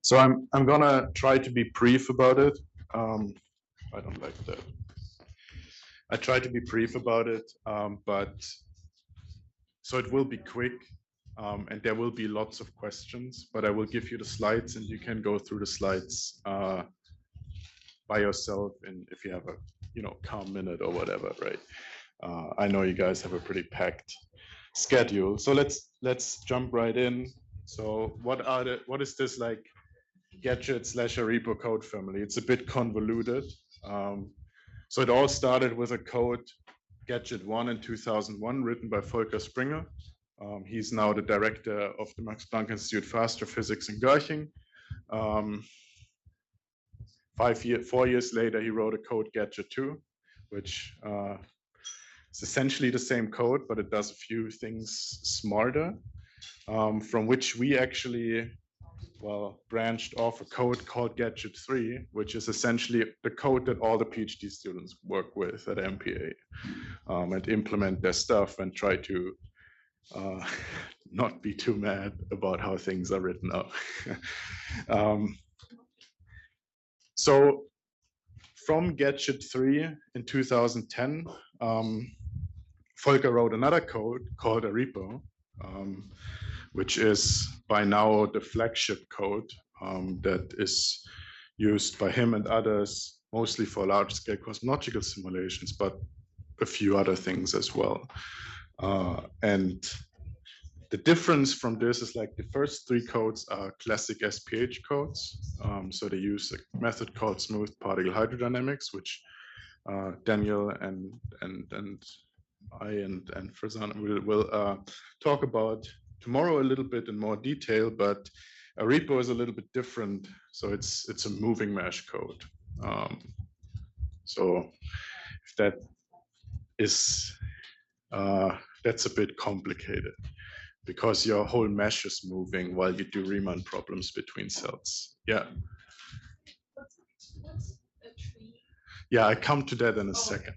So I'm gonna try to be brief about it. I don't like that. I try to be brief about it, but so it will be quick, and there will be lots of questions. But I will give you the slides, and you can go through the slides by yourself, and if you have a calm minute or whatever, right? I know you guys have a pretty packed schedule, so let's jump right in. So what is this like Gadget / Arepo code family? It's a bit convoluted. So it all started with a code Gadget 1 in 2001 written by Volker Springer. He's now the director of the Max Planck Institute for Astrophysics in Garching. 4 years later, he wrote a code Gadget 2, which is essentially the same code, but it does a few things smarter, from which we actually branched off a code called Gadget 3, which is essentially the code that all the PhD students work with at MPA, and implement their stuff and try to not be too mad about how things are written up. So from Gadget 3 in 2010, Volker wrote another code called Arepo, which is by now the flagship code that is used by him and others, mostly for large-scale cosmological simulations, but a few other things as well. And the difference from this is like the first three codes are classic SPH codes. So they use a method called smooth particle hydrodynamics, which Daniel and I and Farzan will talk about tomorrow a little bit in more detail, but Arepo is a little bit different. So it's a moving mesh code. So if that is, that's a bit complicated because your whole mesh is moving while you do Riemann problems between cells. Yeah. What's a tree? Yeah, I come to that in a second.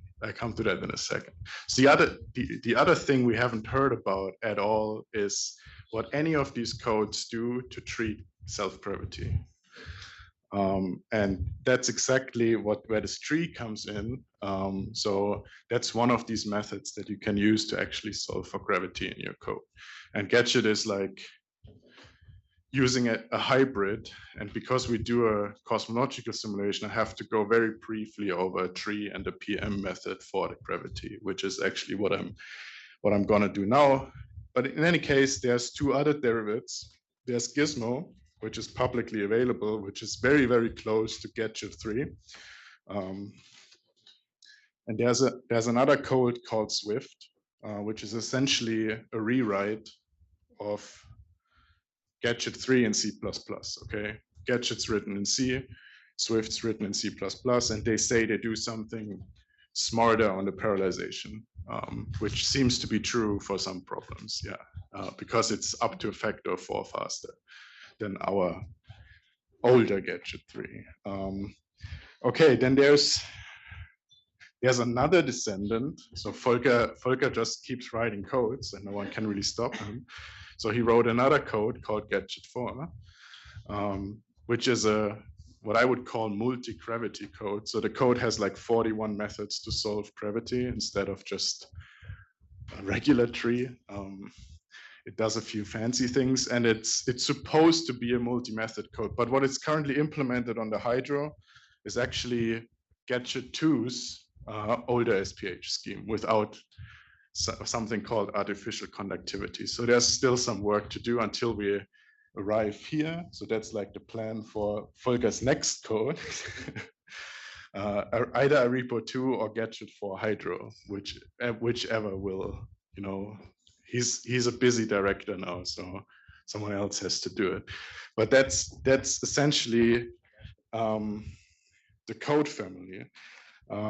So the other thing we haven't heard about at all is what any of these codes do to treat self-gravity. And that's exactly where this tree comes in. So that's one of these methods that you can use to actually solve for gravity in your code. And Gadget is like using a hybrid. And because we do a cosmological simulation, I have to go very briefly over a tree and a PM method for the gravity, which is actually what I'm gonna do now. But in any case, there's two other derivatives. There's Gizmo, which is publicly available, which is very, very close to Gadget 3. And there's another code called Swift, which is essentially a rewrite of Gadget 3 in C++, okay? Gadget's written in C, Swift's written in C++, and they say they do something smarter on the parallelization, which seems to be true for some problems, yeah, because it's up to a factor of 4 faster than our older Gadget 3. Okay, then there's another descendant. So Volker just keeps writing codes and no one can really stop him. So he wrote another code called Gadget 4, which is what I would call multi-gravity code. So the code has like 41 methods to solve gravity instead of just a regular tree. It does a few fancy things, and it's supposed to be a multi-method code. But what is currently implemented on the Hydro is actually Gadget 2's older SPH scheme without something called artificial conductivity. So there's still some work to do until we arrive here. So that's like the plan for Volker's next code. Either Arepo 2 or Gadget 4 Hydro, whichever will, he's a busy director now, so someone else has to do it. But that's essentially the code family.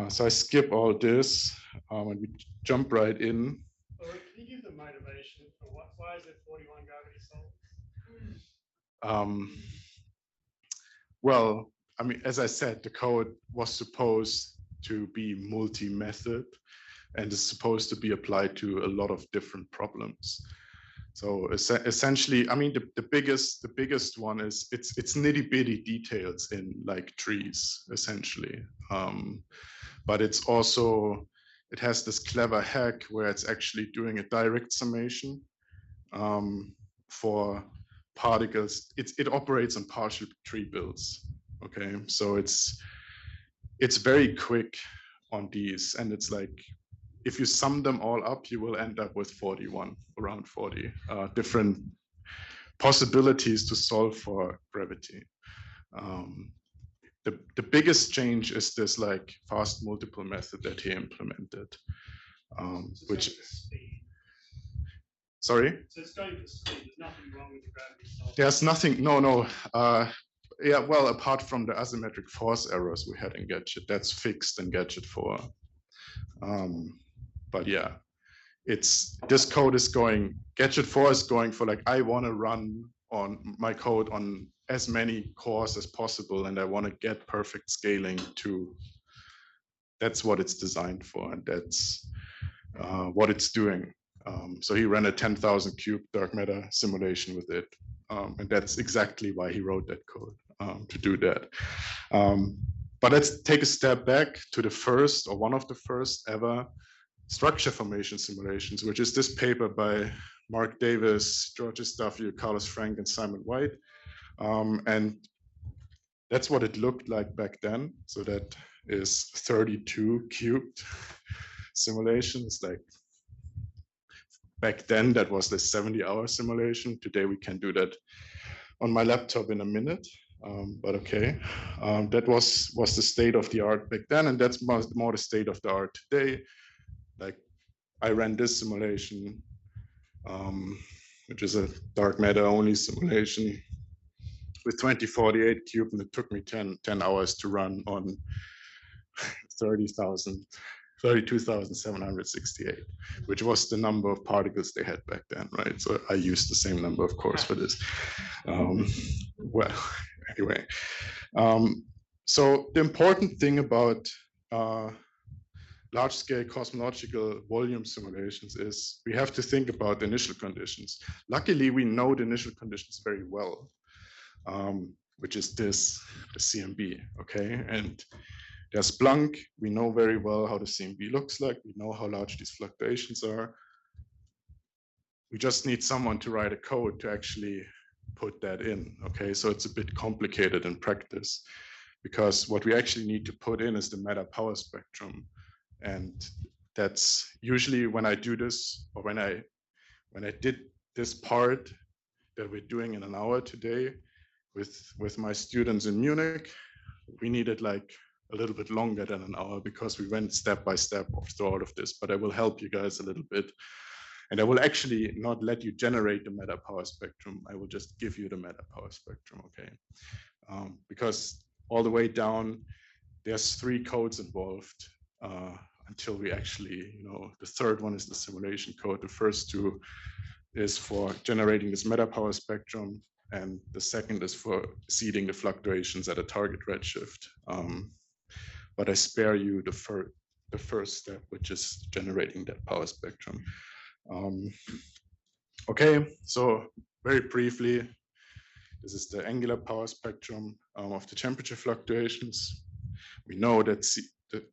So I skip all this and we jump right in. Can you give the motivation for why is there 41 gravity solves? Well, I mean, as I said, the code was supposed to be multi-method and is supposed to be applied to a lot of different problems. So essentially, I mean, the biggest one is it's nitty bitty details in like trees, essentially. But it's also, it has this clever hack where it's actually doing a direct summation for particles. It operates on partial tree builds. Okay, so it's very quick on these, and it's like if you sum them all up, you will end up with 41, around 40 different possibilities to solve for gravity. The biggest change is this like fast multiple method that he implemented, which, sorry? So it's going for speed. There's nothing wrong with the gravity solve. There's nothing, no. Yeah, well, apart from the asymmetric force errors we had in Gadget, that's fixed in Gadget 4. But yeah, this code is going, Gadget 4 is going for like, I want to run on my code on as many cores as possible, and I want to get perfect scaling to, that's what it's designed for, and that's what it's doing. So he ran a 10,000 cube dark matter simulation with it. And that's exactly why he wrote that code, to do that. But let's take a step back to the first, or one of the first ever structure formation simulations, which is this paper by Mark Davis, George Estafio, Carlos Frank, and Simon White. And that's what it looked like back then. So that is 32 cubed simulations. Like back then, that was the 70-hour simulation. Today, we can do that on my laptop in a minute. But okay, that was the state of the art back then, and that's more the state of the art today. Like I ran this simulation, which is a dark matter only simulation with 2048 cube, and it took me 10 hours to run on 32,768, which was the number of particles they had back then, right? So I used the same number, of course, for this. Well, anyway. So the important thing about large-scale cosmological volume simulations is we have to think about the initial conditions. Luckily, we know the initial conditions very well, which is this, the CMB, okay? And there's Planck, we know very well how the CMB looks like, we know how large these fluctuations are. We just need someone to write a code to actually put that in, okay? So it's a bit complicated in practice, because what we actually need to put in is the matter power spectrum. And that's usually when I do this, or when I did this part that we're doing in an hour today with my students in Munich, we needed like a little bit longer than an hour because we went step by step through all of this, but I will help you guys a little bit. And I will actually not let you generate the matter power spectrum. I will just give you the matter power spectrum, okay? Because all the way down, there's 3 codes involved until we actually, the third one is the simulation code. The first 2 is for generating this matter power spectrum, and the second is for seeding the fluctuations at a target redshift. But I spare you the first step, which is generating that power spectrum. Okay, so very briefly, this is the angular power spectrum of the temperature fluctuations. We know that the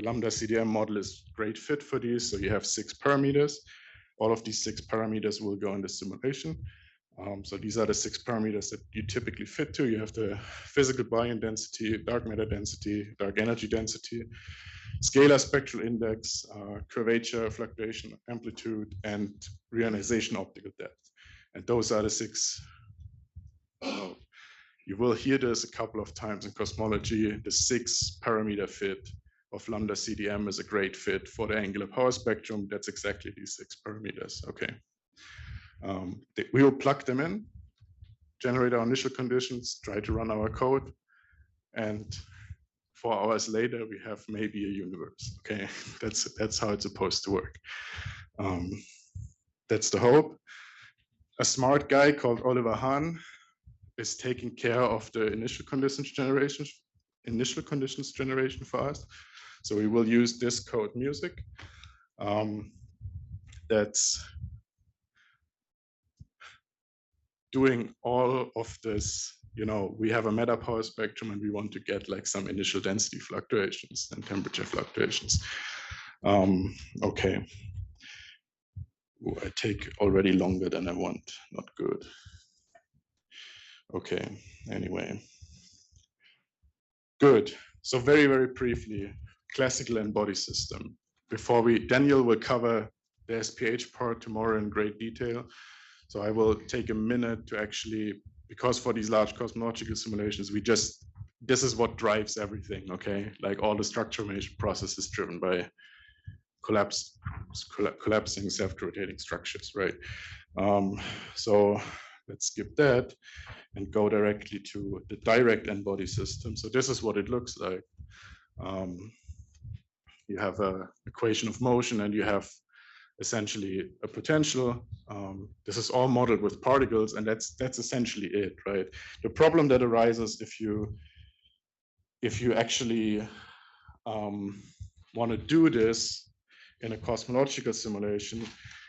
lambda CDM model is a great fit for these. So you have 6 parameters. All of these 6 parameters will go in the simulation. So these are the 6 parameters that you typically fit to. You have the physical baryon density, dark matter density, dark energy density, scalar spectral index, curvature, fluctuation amplitude, and reionization optical depth. And those are the 6. You will hear this a couple of times in cosmology. The 6 parameter fit of lambda CDM is a great fit for the angular power spectrum. That's exactly these 6 parameters, okay. We will plug them in, generate our initial conditions, try to run our code, and 4 hours later, we have maybe a universe, okay? That's how it's supposed to work. That's the hope. A smart guy called Oliver Hahn is taking care of the initial conditions generation for us. So we will use this code music. That's doing all of this, we have a meta-power spectrum and we want to get like some initial density fluctuations and temperature fluctuations. Okay. Ooh, I take already longer than I want, not good. Okay, anyway. Good, so very, very briefly, classical n-body system. Daniel will cover the SPH part tomorrow in great detail. So I will take a minute to actually, because for these large cosmological simulations, this is what drives everything, okay? Like all the structure formation process is driven by collapsing self-rotating structures, right? So let's skip that and go directly to the direct n-body system. So this is what it looks like. You have an equation of motion and you have essentially a potential. This is all modeled with particles, and that's essentially it, right? The problem that arises if you actually want to do this in a cosmological simulation,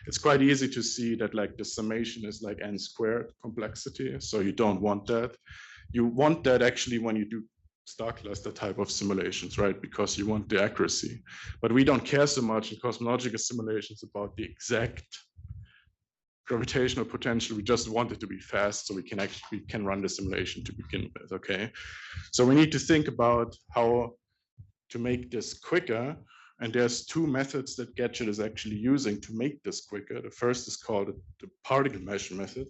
it's quite easy to see that like the summation is like n squared complexity. So you don't want that. You want that actually when you do star cluster type of simulations, right? Because you want the accuracy. But we don't care so much in cosmological simulations about the exact gravitational potential. We just want it to be fast so we can run the simulation to begin with, okay? So we need to think about how to make this quicker. And there's two methods that Gadget is actually using to make this quicker. The first is called the particle mesh method.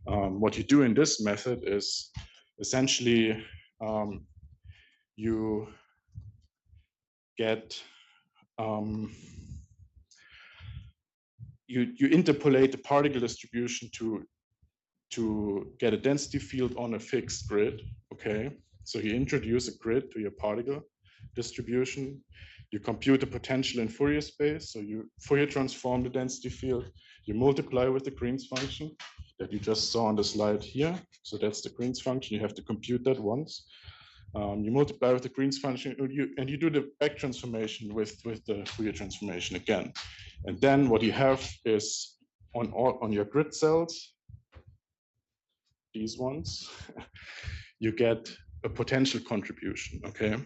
What you do in this method is essentially you get you interpolate the particle distribution to get a density field on a fixed grid. Okay, so you introduce a grid to your particle distribution. You compute the potential in Fourier space. So you Fourier transform the density field. You multiply with the Green's function that you just saw on the slide here. So that's the Green's function. You have to compute that once. You multiply with the Green's function, and you do the back transformation with the Fourier transformation again. And then what you have is on your grid cells, these ones, you get a potential contribution. Okay.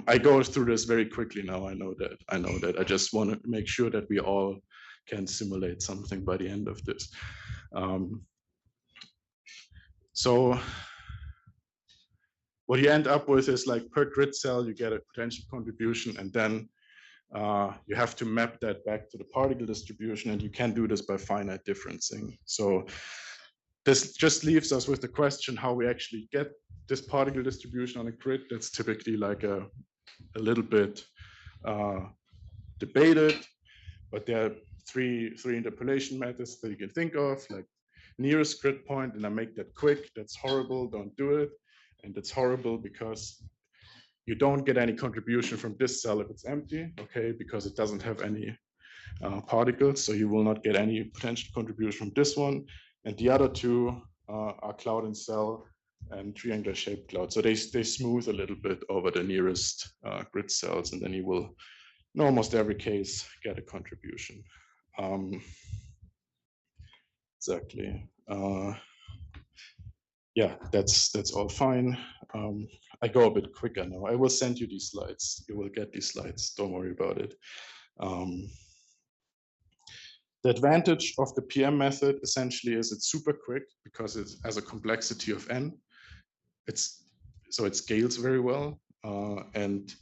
I go through this very quickly now. I know that. I just want to make sure that we all can simulate something by the end of this. So what you end up with is like per grid cell, you get a potential contribution, and then you have to map that back to the particle distribution, and you can do this by finite differencing. So this just leaves us with the question how we actually get this particle distribution on a grid. That's typically like a little bit debated, but there are three interpolation methods that you can think of, like nearest grid point, and I make that quick. That's horrible, don't do it. And it's horrible because you don't get any contribution from this cell if it's empty, okay, because it doesn't have any particles, so you will not get any potential contribution from this one. And the other two are cloud and cell and triangular shaped cloud. So they smooth a little bit over the nearest grid cells, and then you will, in almost every case, get a contribution. Exactly. Yeah, that's all fine. I go a bit quicker now. I will send you these slides. You will get these slides. Don't worry about it. The advantage of the PM method essentially is it's super quick because it has a complexity of n. So it scales very well, and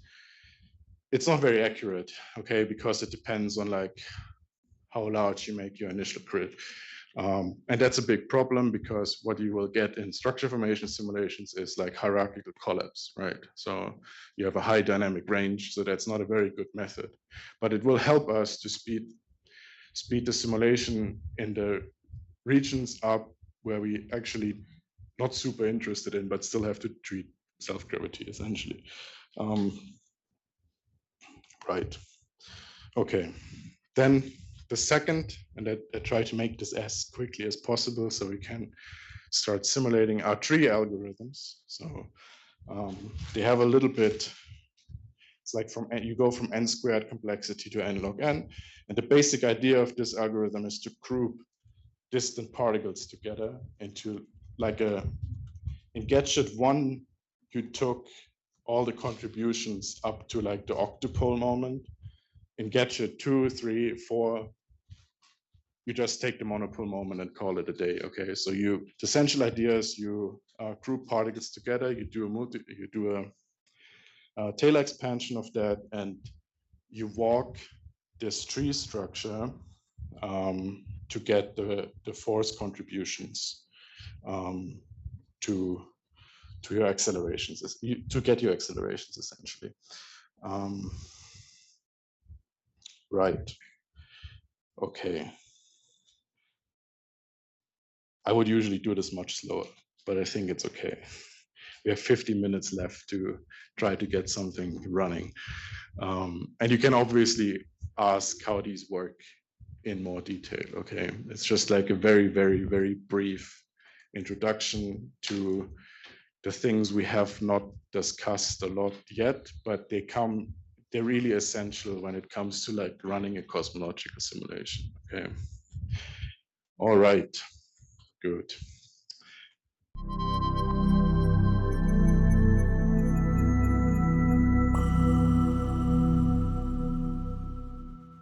it's not very accurate, okay, because it depends on like how large you make your initial grid. And that's a big problem because what you will get in structure formation simulations is like hierarchical collapse, right? So you have a high dynamic range, so that's not a very good method, but it will help us to speed the simulation in the regions up where we actually not super interested in, but still have to treat self-gravity essentially. Right. Okay. Then the second, and I try to make this as quickly as possible so we can start simulating our tree algorithms. So they have a little bit, it's like you go from n squared complexity to n log n. And the basic idea of this algorithm is to group distant particles together into like in Gadget 1, you took all the contributions up to like the octopole moment. In Gadget 2, 3, 4, you just take the monopole moment and call it a day. Okay, so the essential idea is you group particles together, you do a Taylor expansion of that, and you walk this tree structure to get the force contributions to your accelerations, to get your accelerations essentially. Right. Okay. I would usually do this much slower, but I think it's okay. We have 50 minutes left to try to get something running. And you can obviously ask how these work in more detail, okay? It's just like a very, very, very brief introduction to the things we have not discussed a lot yet, but they're really essential when it comes to like running a cosmological simulation, okay? All right, good.